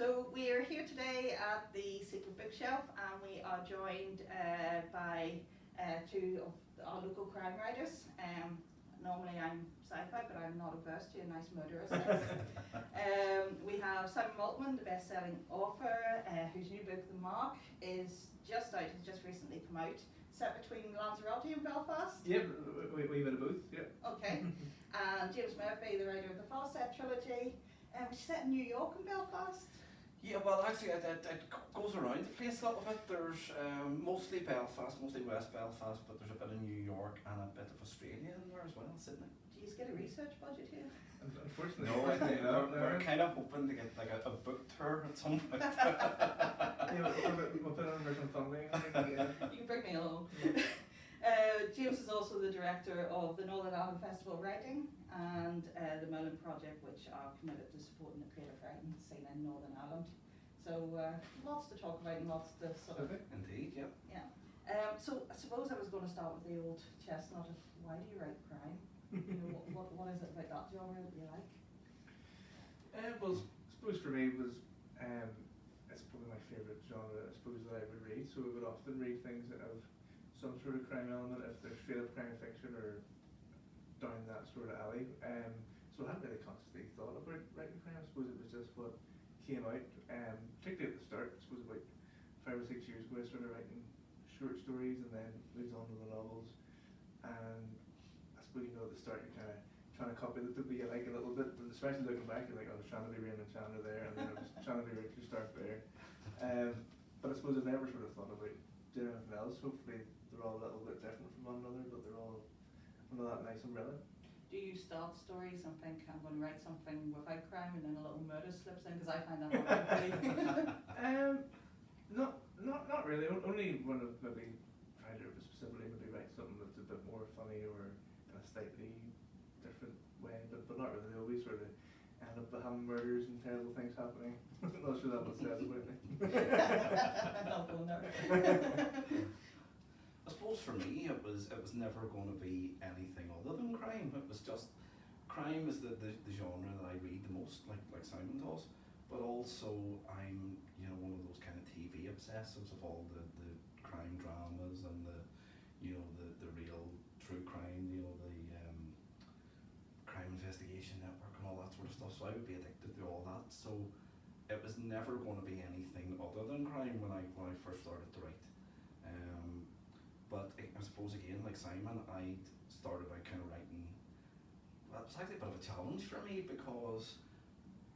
So we are here today at the Secret Bookshelf, and we are joined by two of our local crime writers. Normally I'm sci-fi, but I'm not averse to a nice murder essay. We have Simon Maltman, the best-selling author, whose new book, The Mark, is just out. It's just recently come out. Set between Lanzarote and Belfast. Yeah, we bit of both. Yeah. Okay. And James Murphy, the writer of the Fawcett trilogy, which is set in New York and Belfast. Yeah, well, actually, it goes around the place a little bit. There's mostly Belfast, mostly West Belfast, but there's a bit of New York and a bit of Australia in there as well, Sydney. Do you get a research budget here? Unfortunately, No, we're kind of hoping to get like a book tour at some point. Yeah, we'll put on some funding. Yeah. You can bring me along. James is also the director of the Northern Ireland Festival of Writing and the Merlin Project, which are committed to supporting the creative writing scene in Northern Ireland. So lots to talk about and lots to sort of... Indeed, yeah. Yeah. So I suppose I was going to start with the old chestnut of why do you write crime? What is it about that genre that you like? Well, I suppose for me it was, it's probably my favourite genre, I suppose, that I would read. So I would often read things that have some sort of crime element, if they're straight up crime fiction or down that sort of alley. So I hadn't really consciously thought about writing crime. I suppose it was just what came out, particularly at the start. I suppose about 5 or 6 years ago I started writing short stories and then moved on to the novels. And I suppose, you know, at the start you're kind of trying to copy the people you like a little bit, but especially looking back you're like, I was trying to be Raymond Chandler there, and then I was trying to be Richard Stark there. But I suppose I never sort of thought about doing anything else. Hopefully they're all a little bit different from one another, but they're all under that nice umbrella. Do you start stories and think I'm going to write something without crime and then a little murder slips in? Because I find that hard. Not really. Only when I've maybe tried to specifically maybe write something that's a bit more funny or in a slightly different way, but not really. They always sort of end up having murders and terrible things happening. Not sure that what says about me. Not going there. I suppose for me it was never going to be anything other than crime. It was just, crime is the genre that I read the most, like Simon does. But also I'm, you know, one of those kind of TV obsessives of all the crime dramas and the real true crime, you know, the Crime Investigation Network and all that sort of stuff. So I would be addicted to all that. So it was never going to be anything other than crime when I first started to write. But I suppose again, like Simon, I started by kind of writing. Well, it was actually a bit of a challenge for me because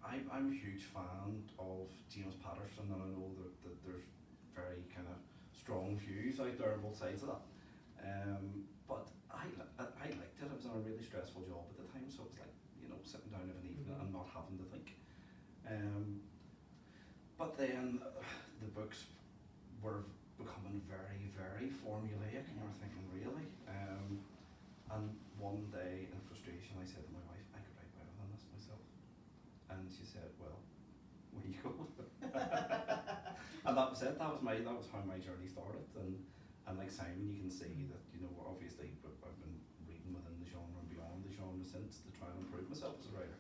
I'm a huge fan of James Patterson, and I know that there's very kind of strong views out there on both sides of that. But I liked it. I was on a really stressful job at the time, so it was like, you know, sitting down of an evening and not having to think. But then the books were becoming very, very formulaic, and you were thinking, really? And one day in frustration I said to my wife, I could write better than this myself. And she said, well, where you go? And that was it. That was how my journey started. And like Simon, you can see that, you know, obviously I've been reading within the genre and beyond the genre since to try and improve myself as a writer.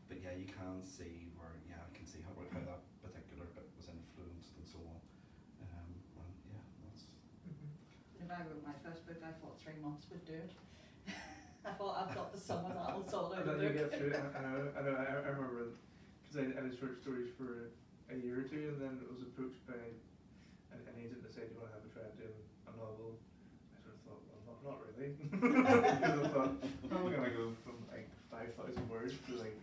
But yeah, you can see where, I can see how that particular bit was influenced and so on. And yeah, that's... If I wrote my first book, I thought 3 months would do it. I thought I've got the sum of that, it's all out of the book. I remember, because I did short stories for a year or two, and then I was approached by an agent that said, do you want to have a try at doing a novel? I sort of thought, well, not really. Because I thought, how am I going to go from like 5,000 words to like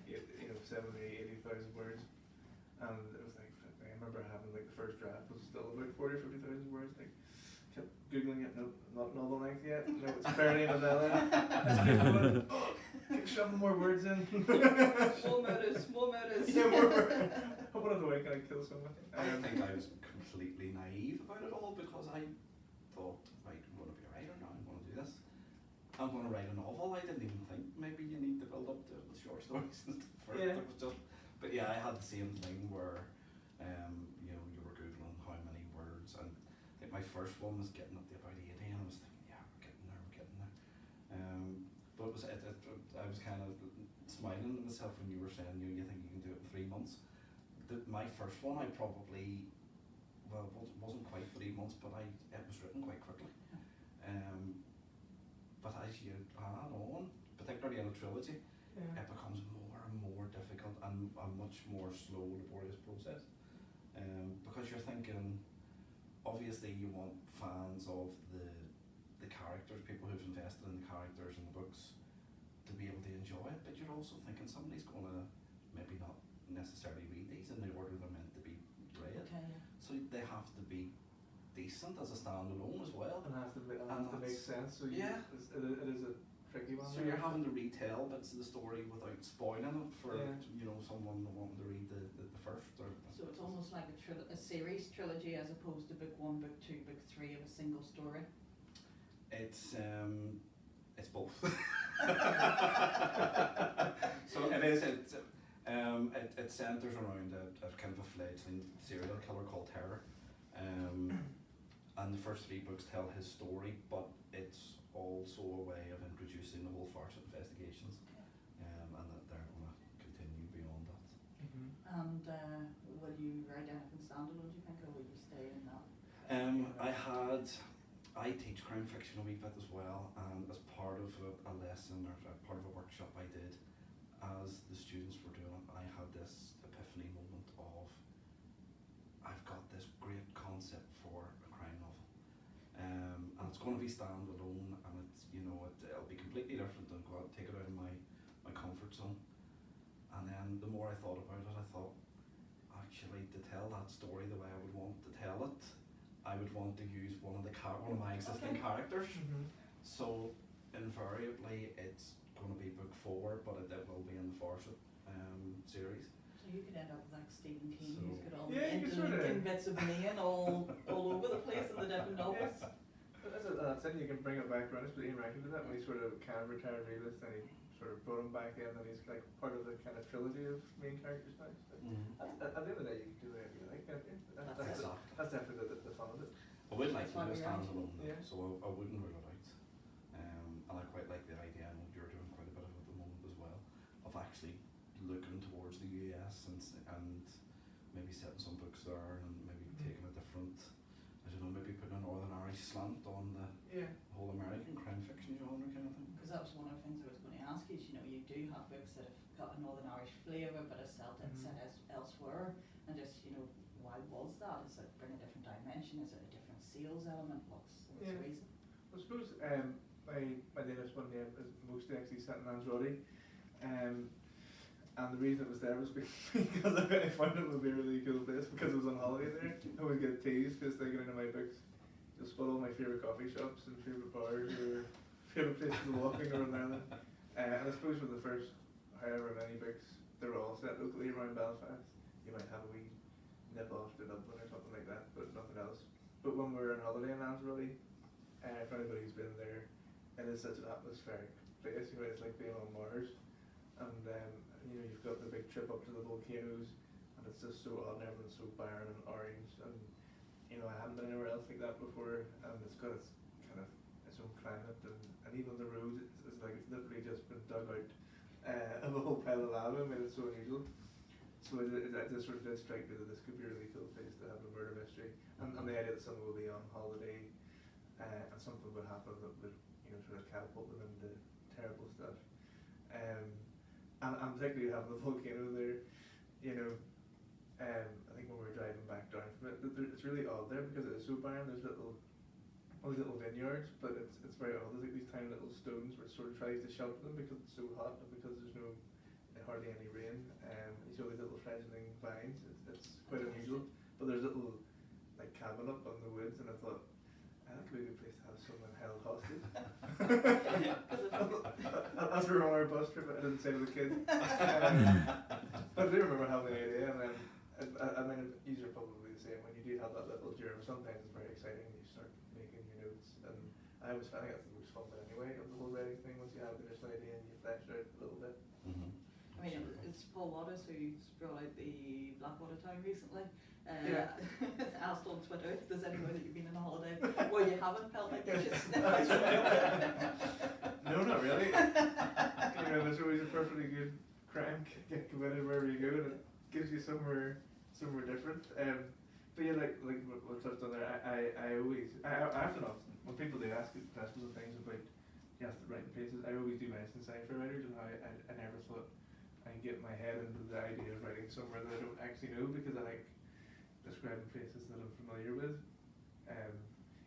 70,000, 80,000 words? And it was like, I remember having like the first draft was still about 40,000 or 50,000 words. Like, kept googling it, nope, not novel length yet. No, it's barely a novella. Keep shoving more words in. More murders. Yeah, more murders. What other way can I kill someone? I think I was completely naive about it all because I thought, right, I'm going to be a writer now, I'm going to do this. I'm going to write a novel. I didn't even think maybe you need to build up to it with short stories and stuff first. Yeah. It was just, but yeah, I had the same thing where, you know, you were googling how many words, and I think my first one was getting up to about 80, and I was thinking, yeah, we're getting there. But it was, I was kind of smiling at myself when you were saying you think you can do it in 3 months. My first one, I probably, well, it wasn't quite 3 months, but it was written quite quickly. But as you add on, particularly in a trilogy, it becomes more and more difficult and a much more slow, laborious process. Because you're thinking, obviously you want fans of the characters, people who've invested in the characters and the books, to be able to enjoy it, but you're also thinking somebody's going to maybe not necessarily read these in the order they're meant to be read. Okay, yeah. So they have to be decent as a standalone as well. And has to make sense. So it is a tricky one. So you're having to retell bits of the story without spoiling it for someone wanting to read the first. So it's almost like a series trilogy as opposed to book 1, book 2, book 3 of a single story. It's both. So it centres around a kind of a fledgling serial killer called Terror, and the first 3 books tell his story, but it's also a way of introducing the whole farce of investigations, and that they're going to continue beyond that. And will you write anything standalone, do you think, or will you stay in that? I teach crime fiction a wee bit as well, and as part of a lesson or part of a workshop I did, as the students were doing it, I had this epiphany moment of, I've got this great concept for a crime novel, and it's going to be standalone, and it's it'll be completely different and take it out of my comfort zone. And then the more I thought about it, I thought, actually, to tell that story the way I would want to tell it, I would want to use one of my existing characters. So invariably it's going to be book 4, but it will be in the Farset series. So you could end up like Stephen King, So who's got all yeah, the interlinking bits of meaning all over the place in the different novels. That's it, you can bring it back around. It's what Ian Rankin did that when he sort of kind of retired realist, and he sort of brought him back in, and he's like part of the kind of trilogy of main characters now. So at the end of the day, you can do whatever you like, can't you? That's definitely the fun of it. I would like to do a That's standalone, yeah. so I wouldn't rule it out. And I quite like the idea, I know you're doing quite a bit of it at the moment as well, of actually looking towards the US and maybe setting some books there and maybe taking a different, I don't know, maybe putting a Northern Irish slant on the whole American crime fiction genre kind of thing. Because that was one of the things I was going to ask you, you do have books that have got a Northern Irish flavour but are set elsewhere, and just, why was that? Is it bring a different dimension? Is it a different sales element? What's the reason? I suppose my latest one is mostly actually set in Lanzarote, and the reason it was there was because I found it would be a really cool place because it was on holiday there. I would get teased because they get into my books. You'll spot all my favourite coffee shops and favourite bars or favourite places to walk in Northern Ireland. And I suppose for the first however many books, they're all set locally around Belfast. You might have a wee nip off to Dublin or something like that, but nothing else. But when we were on holiday in Lanzarote, for anybody who's been there, it is such an atmospheric place. It's like being on Mars, and you've got the big trip up to the volcanoes, and it's just so odd, and everyone's so barren and orange, and I haven't been anywhere else like that before, and it's got its kind of its own climate, and even the road is like it's literally just been dug out of a whole pile of lava, and made it so unusual. So it just sort of did strike me that this could be a really cool place to have a murder mystery, and the idea that someone will be on holiday, and something would happen that would sort of catapult them into terrible stuff. And particularly having the volcano there, I think when we were driving back down from it, it's really odd there because it is so barren. There's all these little vineyards, but it's very odd. There's like these tiny little stones which sort of tries to shelter them because it's so hot and because there's hardly any rain. You see all these little fledgling vines. It's quite unusual. But there's a little like cabin up on the woods, and I thought that could be a good place to have someone held hostage. As we were on our bus trip, I didn't say to the kids. But I do remember having the idea, and then I mean, you are probably the same. When you do have that little journey, sometimes it's very exciting and you start making your notes. And I think that's the most fun bit anyway of the whole writing thing. Once you have the initial idea and you flesh it out a little bit. I mean, it's Paul Waters who's brought out the Blackwater Town recently. Asked on Twitter if there's anywhere that you've been on a holiday where you haven't felt like you should sniff it. No, not really. There's always a perfectly good crime committed wherever you go, and it gives you somewhere different. But yeah, like we touched on there, I often when people do ask at festivals and things about writing places, I always do mention cipher writers and how I never thought I could get my head into the idea of writing somewhere that I don't actually know, because I like describing places that I'm familiar with.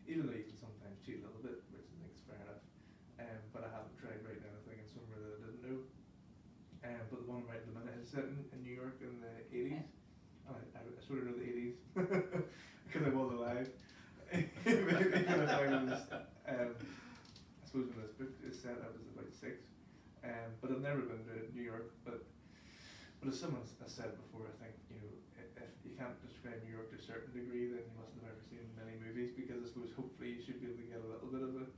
Even though you can sometimes cheat a little bit, which I think is fair enough. But I haven't tried writing anything in somewhere that I didn't know. But the one I'm writing at the minute is set in New York in the 80s. I sort of know the 80s because I was alive. Even if I was, I suppose when this book is set, I was about 6. But I've never been to New York. But as someone has said before, I think, you know, if you can't describe New York to a certain degree, then you mustn't have ever seen many movies, because I suppose hopefully you should be able to get a little bit of a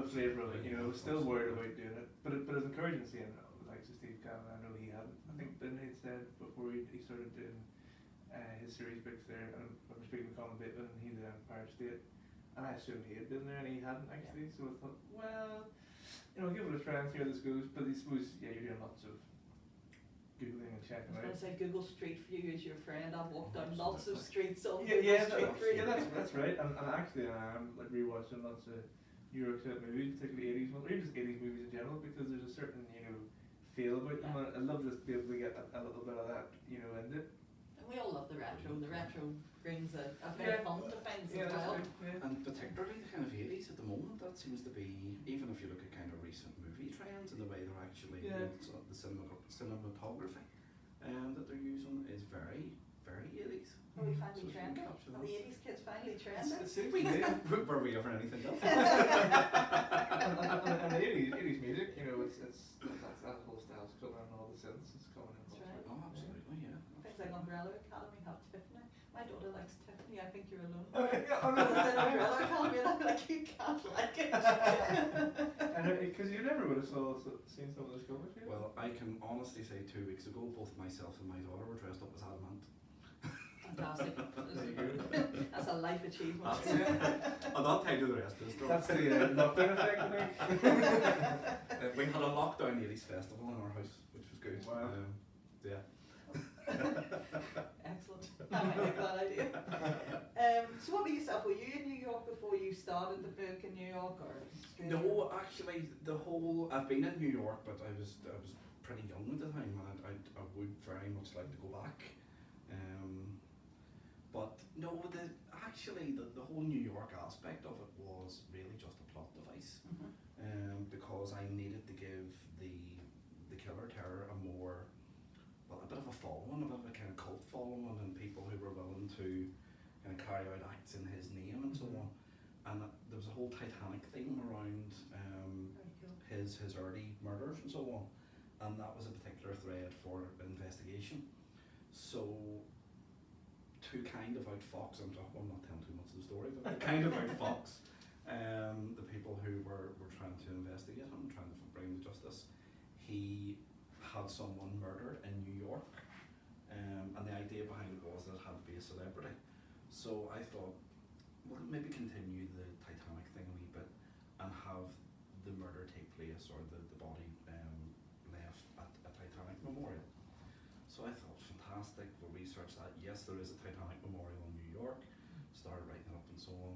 flavour of it. You know, still worried about doing it, but it's encouraging seeing like Steve Cannon. I know he hadn't. I think Ben had said before he started doing his series books there, and I was speaking to Colin Bateman, and he did Empire State, and I assumed he had been there, and he hadn't actually. So I thought, well, you know, give it a try and see how this goes. But I suppose, yeah, you're doing lots of Googling and checking out. I was going to say Google Street View is your friend. I've walked down lots of streets on Yeah, Google Street View. that's right. And actually, I'm like rewatching lots of New York set movies, particularly 80s ones, or even just 80s movies in general, because there's a certain, you know, feel about them. I love just to be able to get a little bit of that, you know, in it. And we all love the retro. The retro brings a bit of fun to things as well. Right, yeah. And particularly the kind of 80s at the moment, that seems to be, even if you look at kind of recent movie trends and the way they're actually, the cinematography that they're using is very, very 80s. Are we finally So trending? capture Are that. the 80s kids finally trending? It seems to be. Were we ever anything else? And the 80s music, you know, it's that whole style's coming and all the synths is coming in. That's right. Oh, absolutely, yeah. Things like Umbrella Academy have Tiffany. My daughter likes Tiffany. I think you're alone. Oh, I said Umbrella Academy, and I'm like, you can't like it. And because you never would have seen some of those covers. Yeah? Well, I can honestly say 2 weeks ago, both myself and my daughter were dressed up as Adamant. Fantastic. That's a life achievement. That's it. I'll not tell you the rest of the story. That's the lockdown effect, I think. We had a lockdown 80s festival in our house, which was good. Wow. Yeah. Excellent. I like that idea. So what about yourself? Were you in New York before you started the book in New York, or Australia? No, actually, I've been in New York, but I was pretty young at the time, and I would very much like to go back. But no, the whole New York aspect of it was really just a plot device, because I needed to give the Killer Terror a bit of a following, a bit of a kind of cult following, and people who were willing to kind of carry out acts in his name and so on. And there was a whole Titanic theme around his early murders and so on, and that was a particular thread for investigation. So to kind of outfox, I'm not telling too much of the story, but to kind of outfox the people who were trying to investigate him, trying to bring him to justice, he had someone murdered in New York, and the idea behind it was that it had to be a celebrity. So I thought, well, maybe continue the Titanic thing a wee bit and have the murder take place, or the body left at a Titanic memorial. So I thought, fantastic, we'll research that. Yes, there is a Titanic memorial in New York. Started writing it up and so on,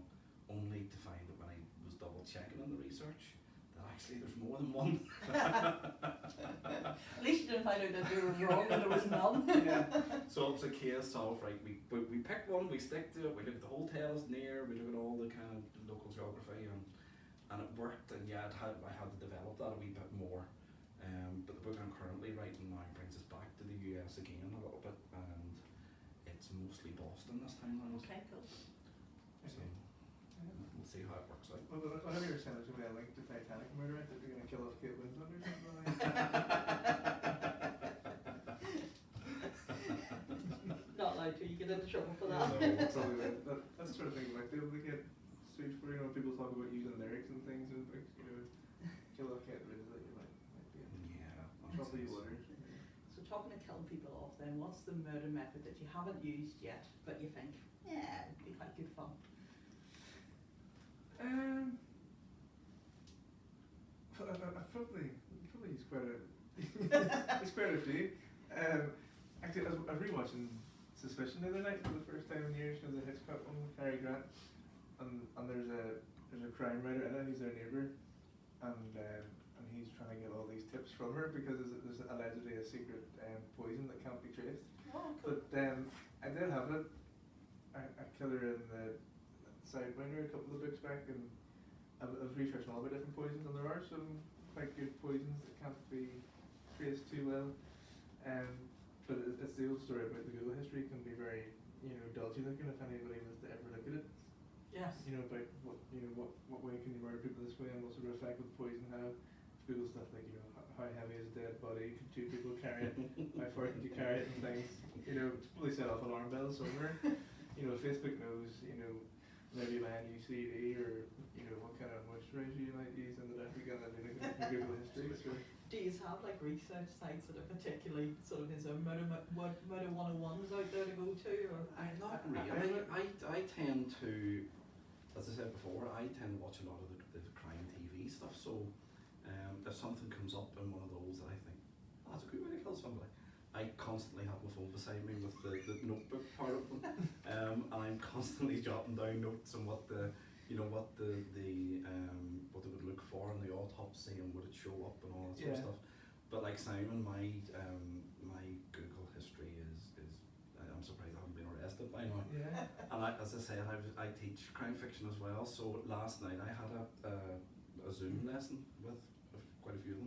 only to find that when I was double checking in the research, that actually there's more than one. At least you didn't find out that you were wrong and there was none. Yeah. So it's a case of, right, we pick one, we stick to it, we look at the hotels near, we look at all the kind of local geography, and it worked. And yeah, I had to develop that a wee bit more. But the book I'm currently writing now brings us back to the US again a little bit, and it's mostly Boston this time around. Okay, cool. So we'll see how it works out. Well, whenever you're sending somebody a link to Titanic murder, I think you're going to kill off Kate Winslet or something like Not allowed to, you get into trouble for Yeah, that. no, that's the sort of thing you might be able to get sued for. You know, when people talk about using lyrics and things in books, you know, kill off Kate Winslet, you might be in trouble, you lawyers. So talking of killing people off then, what's the murder method that you haven't used yet, but you think, yeah, it'd be quite good fun? I've probably used quite a It's quite a few. Actually, I was rewatching Suspicion the other night for the first time in years, the Hitchcock one with Cary Grant, and there's a crime writer in it. He's their neighbour, and he's trying to get all these tips from her because there's allegedly a secret poison that can't be traced. Oh, cool. But I did have a killer in the Sidewinder a couple of books back, and I was researching all about different poisons, and there are some quite good poisons that can't be traced too well. But it's the old story about the Google history can be very, dodgy looking if anybody was to ever look at it. Yes. About what way can you murder people this way, and what sort of effect would poison have. Google stuff like, how heavy is a dead body, can two people carry it, how far can you carry it, and things. It's probably set off alarm bells somewhere. Facebook knows, whether you buy a new CD or, what kind of moisturizer you might use, and they're definitely gonna look at your Google history. So. Do you have like research sites that are particularly sort of, is there murder 101s out there to go to, or? Not really. I tend to, as I said before, I tend to watch a lot of the crime TV stuff. So if something comes up in one of those that I think, oh, that's a good way to kill somebody, I constantly have my phone beside me with the notebook part of them, and I'm constantly jotting down notes on what what they would look for in the autopsy and would it show up and all that sort of stuff. But like Simon, my Google history is I'm surprised I haven't been arrested by now. Yeah. And as I said, I teach crime fiction as well. So last night I had a Zoom lesson with quite a few of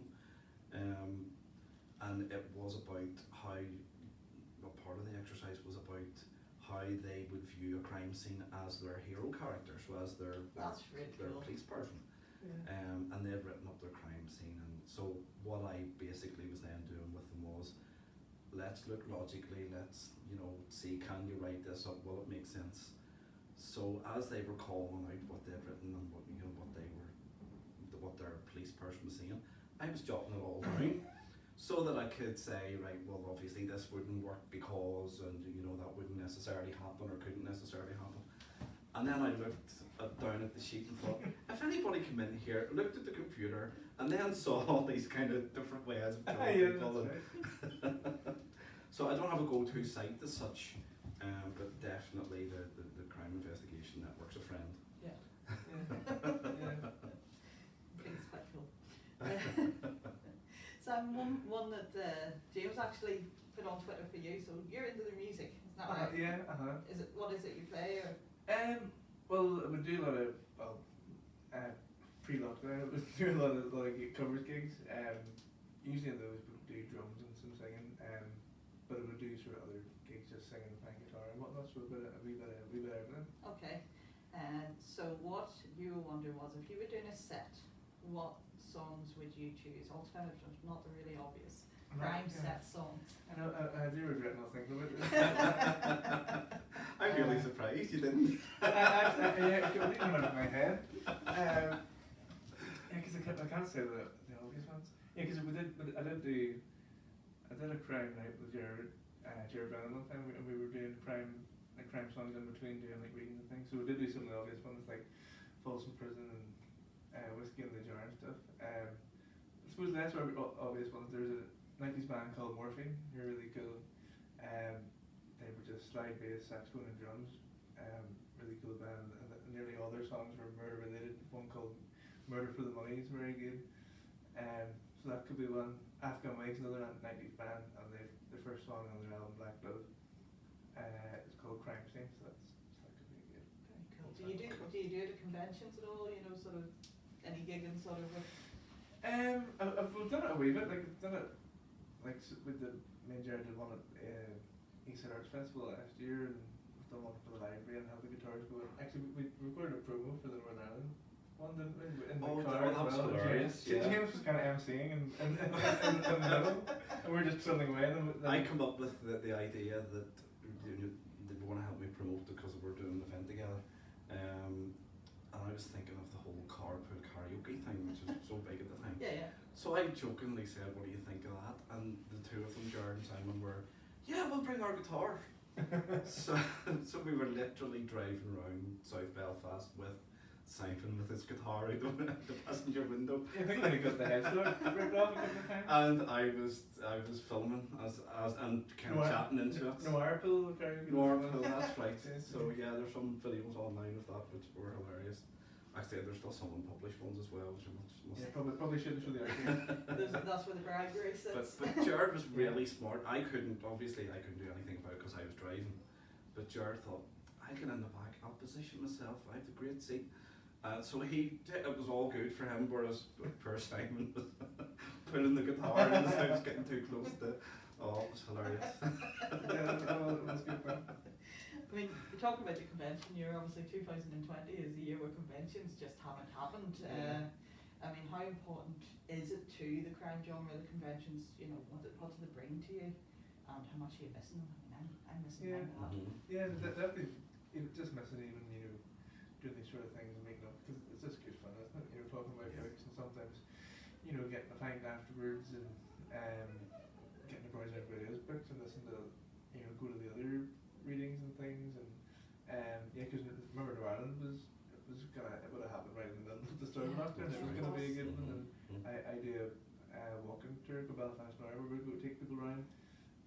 them, and it was about how, well, part of the exercise was about how they would view a crime scene as their hero character, so as their Really cool. police person. Yeah. And they'd written up their crime scene, and so what I basically was then doing with them was, let's look logically, let's see, can you write this up, will it make sense? So as they were calling out what they'd written and what their police person was saying, I was jotting it all down. So that I could say, right, well, obviously this wouldn't work because, and that wouldn't necessarily happen or couldn't necessarily happen. And then I looked down at the sheet and thought, if anybody came in here, looked at the computer, and then saw all these kind of different ways of killing people. Right. So I don't have a go-to site as such, but definitely the Crime Investigation Network's a friend. Yeah. Yeah. Please, fictional. So one that James actually put on Twitter for you. So you're into the music, isn't that right? Yeah. What is it you play, or? Well, I would do a lot of pre-lockdown. I would do a lot of covers gigs. Usually in those would do drums and some singing. But I would do sort of other gigs, just singing and playing guitar and whatnot. So a wee bit of everything. Okay. So what you were wondering was, if you were doing a set, what songs would you choose? Alternatives, not the really obvious crime set songs. I know. I do regret not thinking about it. I'm really surprised you didn't. Yeah, it didn't come out of my head. Because I can't say the obvious ones. Yeah, because I did a crime night with Jared Brennan one time, and we were doing crime songs in between doing reading and things. So we did do some of the obvious ones like Folsom Prison and Whiskey in the Jar and stuff. I suppose the less obvious ones, there's a 90s band called Morphine, who are really cool. They were just slide bass, saxophone and drums. Really cool band, and nearly all their songs were murder related. One called Murder for the Money is very good. So that could be one. Afghan Wigs, another 90s band, and their first song on their album Black Love is called Crime Scene, so that could be good. Very cool. Do you do it at conventions at all? Sort of any gigging sort of with? I've done it a wee bit. Like I've done it with the main Jared did one at Eastside Arts Festival last year, and we've done one for the library and have the guitars go in. Actually, we recorded a promo for the Northern Ireland one, didn't we? In the car as that's well. hilarious. James was kind of emceeing in the middle, and we're just filming away. And then I come up with the idea that they want to help me promote it because we're doing an event together. And I was thinking of the whole carpool karaoke thing, which was so big at the time. Yeah. So I jokingly said, what do you think of that? And the two of them, Jared and Simon, were, yeah, we'll bring our guitar. so we were literally driving around South Belfast with Simon with his guitar out the passenger window. I think when he got the headstone ripped off a couple of times. And I was filming as and kind of chatting into it. Noir pill, Carrickfergus. Noir pill, that's right. So yeah, there's some videos online of that which were hilarious. Actually, there's still some unpublished ones as well, which must. Yeah, probably shouldn't show the argument. That's where the bribery sits. But Jared was really smart. I couldn't do anything about it because I was driving. But Jared thought, I get in the back, I'll position myself, I have the great seat. So it was all good for him, whereas poor Simon was pulling the guitar and I was getting too close to. Oh, it was hilarious. Yeah, it was good fun. I mean, you're talking about the convention year. Obviously, 2020 is the year where conventions just haven't happened. Yeah. I mean, how important is it to the crime genre, the conventions? You know, what do they bring to you, and how much are you missing them? I mean, I'm missing them a lot. Yeah, definitely. Just missing even doing these sort of things and meeting up, because it's just good fun, isn't it? Talking about books and sometimes getting a pint afterwards and getting to browse everybody else's books and listen to go to the other readings and things and because remember New Ireland it would have happened right in the middle of the storm after, and it was going to be a good one. And I do a walking tour to Belfast now where we go take people around.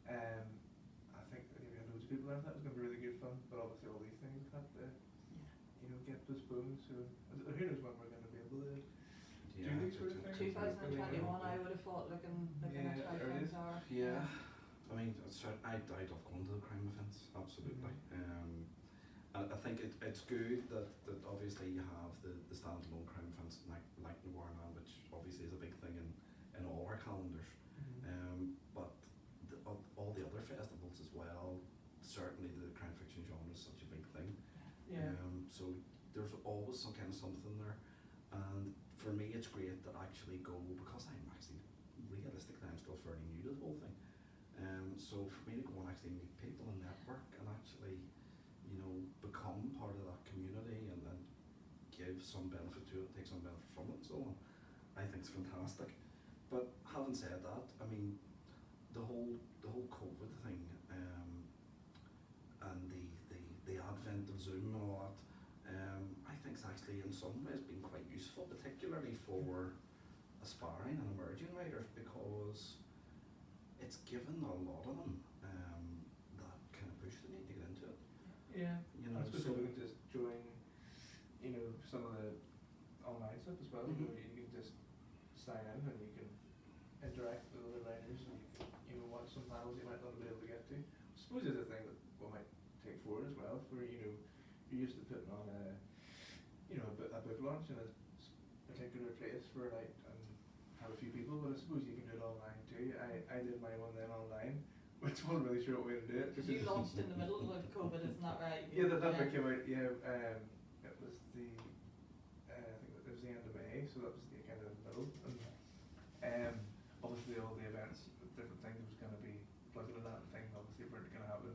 I think we had loads of people around. That was going to be really good fun, but obviously all these things have to get postponed. So who knows when we're going to be able to do these sort of things. 2021, I would have thought looking at how things are. Yeah. I mean, I'd love going to the crime events, absolutely. And I think it's good that obviously you have the standalone crime events like Noir now, which obviously is a big thing in all our calendars. But all the other festivals as well, certainly the crime fiction genre is such a big thing. So there's always some kind of something there. And for me, it's great to actually go, because I'm actually, realistically, I'm still fairly new to the whole thing. So for me to go and actually meet people and network and actually, become part of that community and then give some benefit to it, take some benefit from it and so on, I think it's fantastic. But having said that, I mean, the whole COVID thing and the advent of Zoom and all that, I think it's actually in some ways been quite useful, particularly for aspiring and emerging writers, because it's given a lot of them that kind of push they need to get into it. Yeah. I suppose So we can just join, some of the online stuff as well. You can just sign in and you can interact with other writers and you can watch some panels you might not be able to get to. I suppose it's a thing that we might take forward as well, where you're used to putting on a book launch in a particular place for a night and have a few people, but I suppose you can do it online too. I did my one then online, which wasn't really sure what way to do it. Because you launched in the middle of COVID, isn't that right? Yeah, that book came out. Yeah, it was I think it was the end of May, so that was the kind of middle. And obviously all the events, different things was going to be plugged in that thing. Obviously weren't going to happen.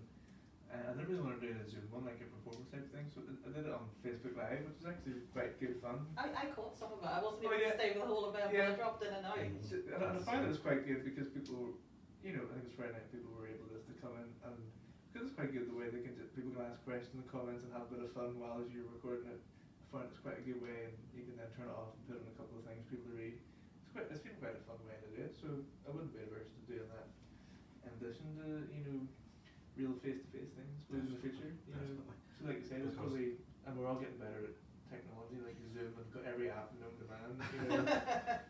And I didn't really want to do a Zoom one, like a performance type thing, so I did it on Facebook Live, which was actually quite good fun. I caught some of it. I wasn't able to stay with the whole event, but I dropped in and out. And I found it was quite good because people, I think it was Friday night, people were able just to come in and, because it's quite good the way people can ask questions and comments and have a bit of fun while as you're recording it. I found it's quite a good way, and you can then turn it off and put in a couple of things for people to read. It's been quite a fun way to do it, so I wouldn't be averse to doing that in addition to, real face-to-face things in the future. Definitely. So like you said, it's probably, and we're all getting better at technology, like Zoom and got every app known to man.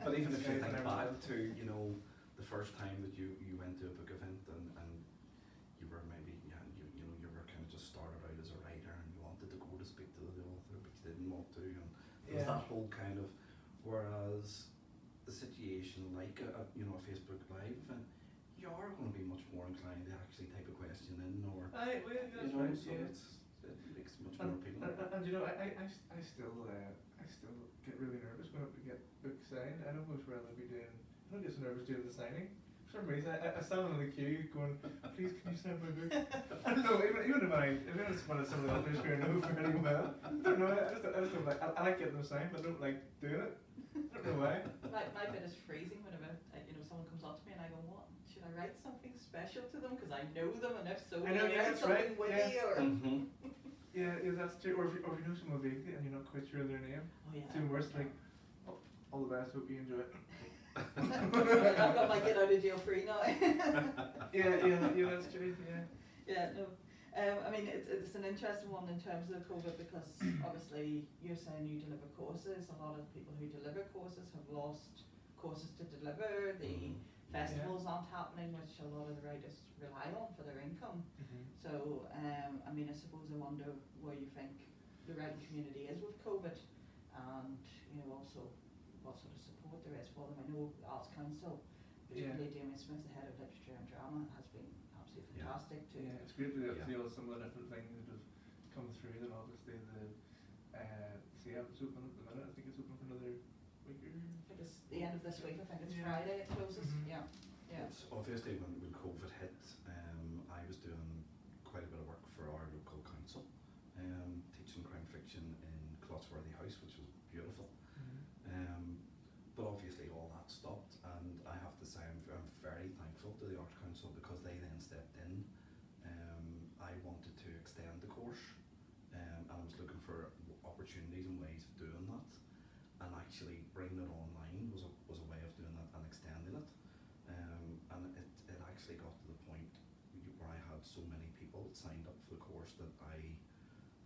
But even if you think back to, the first time that you went to a book event and you were maybe, you were kind of just started out as a writer and you wanted to go to speak to the author but you didn't want to, and there was that whole kind of, whereas the situation like a Facebook Live event, you are going to be much more inclined to actually type a question in, or so it makes it much more appealing. I still get really nervous when we get books signed. I'd almost rather be doing. I don't get so nervous doing the signing. For some reason, I stand in the queue going, please can you sign my book? I don't know, even if one of some of the authors who I know fairly well, I don't know. I just don't like. I like getting them signed, but I don't like doing it. I don't know why. My bit is freezing whenever someone comes up to me and I go, what? Should I write something special to them because I know them, and if so, I know, write that's something right. witty or. Yeah, that's true. Or if you know someone vaguely and you're not quite sure of their name, Oh yeah. it's even worse. Like, oh, all the best. Hope you enjoy it. I've got my get out of jail free now. yeah, that's true. Yeah. Yeah, no. I mean, it's an interesting one in terms of COVID because obviously you're saying you deliver courses. A lot of people who deliver courses have lost courses to deliver. The festivals aren't happening, which a lot of the writers rely on for their income. So, I mean, I suppose I wonder where you think the writing community is with COVID, and you know also what sort of support there is for them. I know the Arts Council, particularly Damien Smith, the head of literature and drama, has been absolutely fantastic to. Yeah, it's great to see all some of the different things that have come through. And obviously the CM's open at the minute. I think it's open for another week or. I think it's the end of this week. I think it's Yeah. Friday it closes. Yeah. It's obviously when COVID hit, I was doing quite a bit of work for our local council, teaching crime fiction in Clotsworthy House, which was beautiful. But obviously all that stopped, and I have to say I'm very thankful to the Arts Council because they then stepped in. I wanted to extend the course, and I was looking for opportunities and ways of doing that, and actually bringing it online was a way of doing that and extending it. And it actually got to the point where I had so many people that signed up for the course that I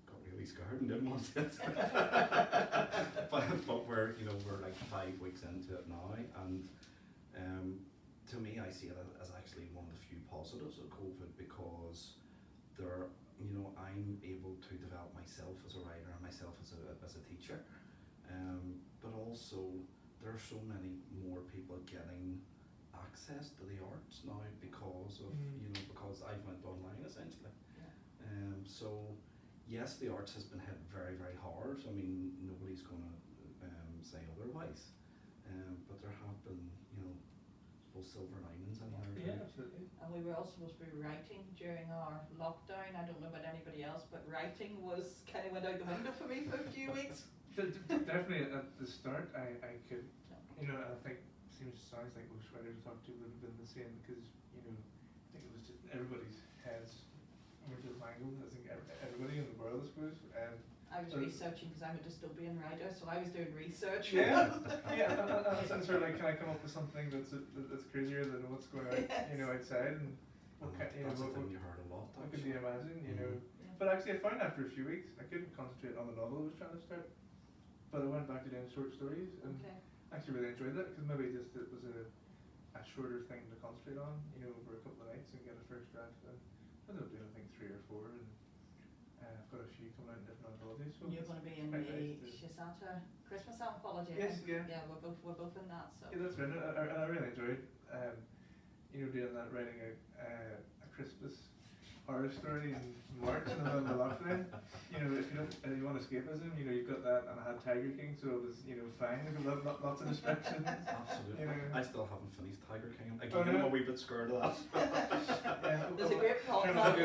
got really scared and didn't want it. but we're like 5 weeks into it now, and to me I see it as actually one of the few positives of COVID because I'm able to develop myself as a writer and myself as a teacher, but also there are so many more people getting access to the arts now because of because I've went online essentially. So yes, the arts has been hit very, very hard. I mean, nobody's going to say otherwise, but there have been silver linings anyhow. Yeah, absolutely. And we were all supposed to be writing during our lockdown. I don't know about anybody else, but writing was kind of went out the window for me for a few weeks. Definitely at the start, I could, I think sounds like most writers I talked to would have been the same because, I think it was just everybody's heads were just mangled. I think everybody in the world, I suppose. I was researching because I'm a dystopian writer, so I was doing research. Yeah, and sort of like, can I come up with something that's crazier than what's going on, outside, and what can, that's what, a thing you heard a lot. what could you imagine, Yeah. But actually, I found after a few weeks, I couldn't concentrate on the novel I was trying to start, but I went back to doing short stories, and actually really enjoyed that because maybe just it was a shorter thing to concentrate on, over a couple of nights and get a first draft. And I ended up doing I think 3 or 4, and I've got a few coming out in different anthologies. So you're going to be in the Shisata Christmas anthology. Yes, yeah. Yeah, we're both in that. So. Yeah, that's right. I really enjoyed, doing that, writing a Christmas horror story in March in the middle of the lockdown. If you want escapism, you've got that, and I had Tiger King, so it was, fine. Lots of distractions. Absolutely. I still haven't finished Tiger King. Again, Oh, no? I'm a wee bit scared of that. There's a great plot. Try not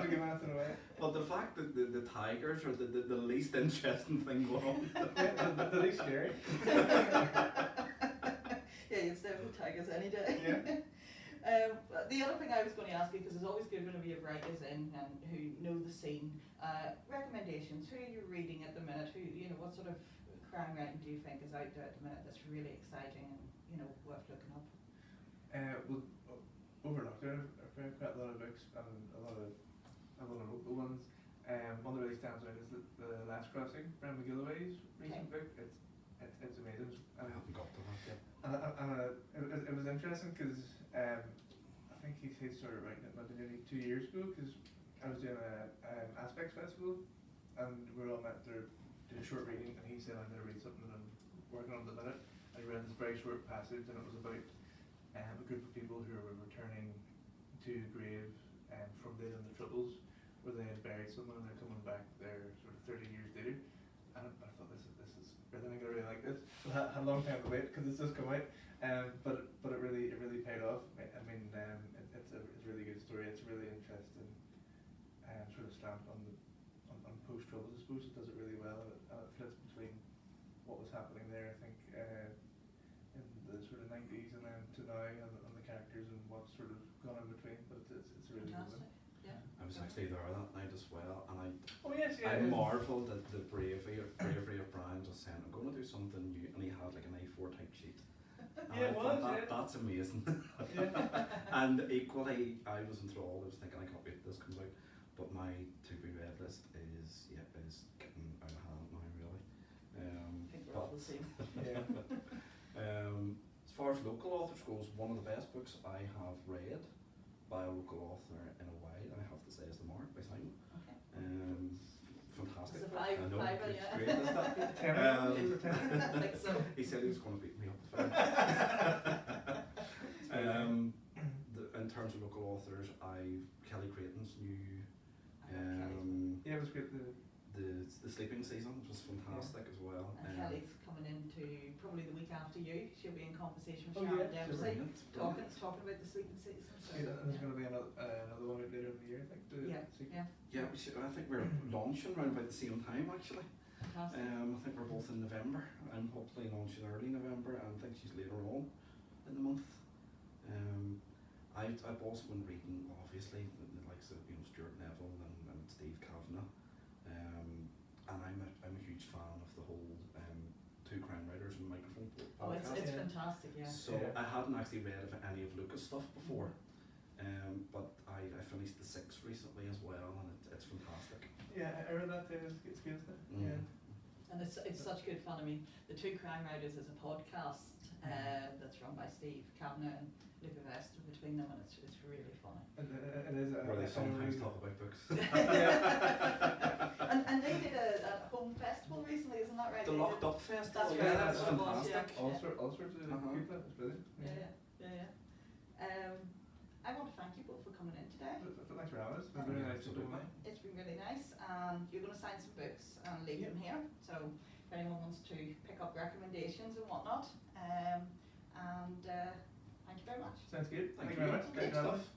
to give anything away. But the fact that the tigers are the least interesting thing going on. The least scary. Yeah, you'd stay with tigers any day. Yeah. The other thing I was going to ask you, because it's always good when we have writers in and who know the scene, recommendations. Who are you reading at the minute? What sort of crime writing do you think is out there at the minute that's really exciting and worth looking up? Well, over lockdown, I've read quite a lot of books and a lot of local ones. One that really stands out is the Last Crossing, Brendan McGilloway's recent book. It's amazing. I haven't got to that yet. It was interesting because I think he started writing it maybe nearly 2 years ago because I was doing an Aspects Festival and we were all meant to do a short reading, and he said I'm going to read something that I'm working on at the minute. And he read this very short passage, and it was about a group of people who were returning to a grave from dealing the Troubles, where they had buried someone and they're coming back there sort of 30 years later. And I thought this is brilliant. I'm going to really like this. So I had a long time to wait because it's just come out. But it really paid off. I mean, it's a really good story. It's really interesting, sort of stamped on post Troubles. I suppose it does it really well, and it fits between what was happening there, I think, in the sort of 90s and then to now, and the characters and what's sort of gone in between. But it's really Fantastic. good. Yeah. I was was actually there that night as well, and Oh yes, yeah. I marvelled at the bravery of Brian just saying, I'm going to do something new, and he had like an A4 type sheet. And Yeah, it I thought was, yeah. that's amazing. Yeah. And equally, I was enthralled. I was thinking, I can't wait till this comes out. But my to-be-read list is getting out of hand now, really. I think we're all the same. Yeah. As far as local authors goes, one of the best books I have read by a local author in a while, I have to say, is The Mark by Simon. Okay. Fantastic. It's a book. I know, fiver, it's yeah. great, isn't it? Is it 10? I think so. He said he was going to beat me up. In terms of local authors, Kelly Creighton's new Yeah, it was great. the sleeping season was fantastic as well. And Kelly's coming into probably the week after you. She'll be in conversation with Oh, Sharon yeah, Dempsey, brilliant, talking about the sleeping season. So, Yeah, there's going to be another one out later in the year, I think. yeah, Yeah, I think we're launching around about the same time actually. fantastic. I think we're both in November. I'm hopefully launching early November, and I think she's later on in the month. I've also been reading, obviously, the likes of Stuart Neville and Steve Kavanagh, and I'm a huge fan of the whole Two Crime Writers and Microphone Oh, it's podcast. fantastic, yeah. So Yeah. I hadn't actually read of any of Lucas' stuff before, but I finished the 6 recently as well, and it's fantastic. Yeah, I read that too. It's good, isn't it? Mm. Yeah. And it's such good fun. I mean, the Two Crime Writers is a podcast that's run by Steve Kavanagh and Luca Vester between them, and it's really funny. And it is Where they sometimes talk about books. And they did a home festival recently, isn't that right? The They Locked did- Up Festival, That's yeah, right, that's that's what it was, fantastic. yeah. All sorts of people. It's brilliant. Yeah. I want to thank you both for coming in today. Thanks for having us. It's been really nice to do Absolutely. that. It's been really nice, and you're going to sign some books and leave them here. So if anyone wants to pick up recommendations and whatnot, thank you very much. Sounds good. Thank Thank you you. very much. Great Great to have stuff. us.